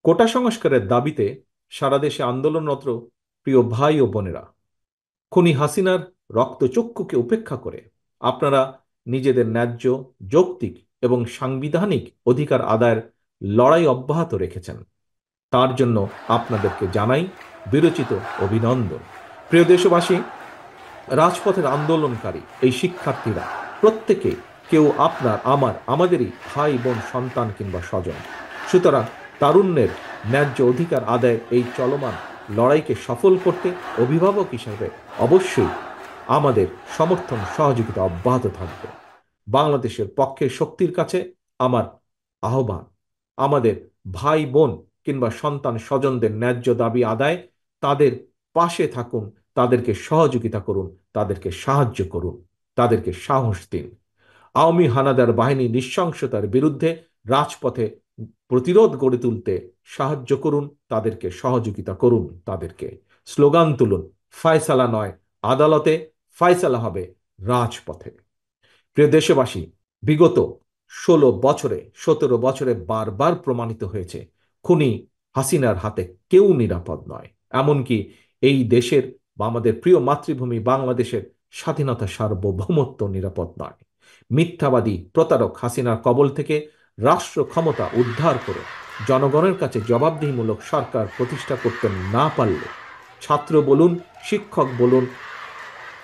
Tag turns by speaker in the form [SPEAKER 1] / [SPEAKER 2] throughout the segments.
[SPEAKER 1] কোটা সংস্কারের দাবিতে সারা দেশে আন্দোলনরত প্রিয় ভাই ও বোনেরা, খুনি হাসিনার রক্তচক্ষুকে উপেক্ষা করে আপনারা নিজেদের ন্যায্য, যৌক্তিক এবং সাংবিধানিক অধিকার আদায়ের লড়াই অব্যাহত রেখেছেন। তার জন্য আপনাদেরকে জানাই বিরচিত অভিনন্দন। প্রিয় দেশবাসী, রাজপথের আন্দোলনকারী এই শিক্ষার্থীরা প্রত্যেকে কেউ আপনার, আমার, আমাদেরই ভাই বোন, সন্তান কিংবা স্বজন। সুতরাং তারুণ্যের ন্যায্য অধিকার আদায়ের এই চলমান লড়াইকে সফল করতে অভিভাবক হিসাবে অবশ্যই আমাদের সমর্থন সহযোগিতা অব্যাহত থাকবে। বাংলাদেশের পক্ষের শক্তির কাছে আমার আহ্বান, আমাদের ভাই বোন কিংবা সন্তান স্বজনদের ন্যায্য দাবি আদায়, তাদের পাশে থাকুন, তাদেরকে সহযোগিতা করুন, তাদেরকে সাহায্য করুন, তাদেরকে সাহস দিন। আওয়ামী হানাদার বাহিনী নৃশংসতার বিরুদ্ধে রাজপথে প্রতিরোধ গড়ে তুলতে সাহায্য করুন, তাদেরকে সহযোগিতা করুন, তাদেরকে স্লোগান তুলুন, ফয়সালা নয় আদালতে, ফয়সালা হবে রাজপথে। প্রিয় দেশবাসী, বিগত 16 বছরে 17 বছরে বারবার প্রমাণিত হয়েছে খুনি হাসিনার হাতে কেউ নিরাপদ নয়। এমনকি এই দেশের বা আমাদের প্রিয় মাতৃভূমি বাংলাদেশের স্বাধীনতা, সার্বভৌমত্ব নিরাপদ নয়। মিথ্যাবাদী প্রতারক হাসিনার কবল থেকে রাষ্ট্র ক্ষমতা উদ্ধার করে জনগণের কাছে জবাবদিহিমূলক সরকার প্রতিষ্ঠা করতে না পারলে, ছাত্র বলুন, শিক্ষক বলুন,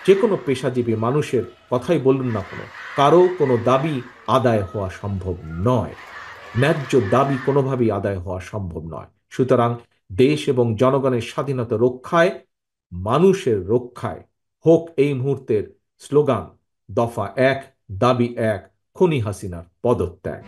[SPEAKER 1] যে কোনো পেশাজীবী মানুষের কথাই বলুন না কেন, কারো কোনো দাবি আদায় হওয়া সম্ভব নয়। ন্যায্য দাবি কোনোভাবেই আদায় হওয়া সম্ভব নয়। সুতরাং দেশ এবং জনগণের স্বাধীনতা রক্ষায়, মানুষের রক্ষায় হোক এই মুহূর্তের স্লোগান দফা 1, দাবি 1, খুনি হাসিনার পদত্যাগ।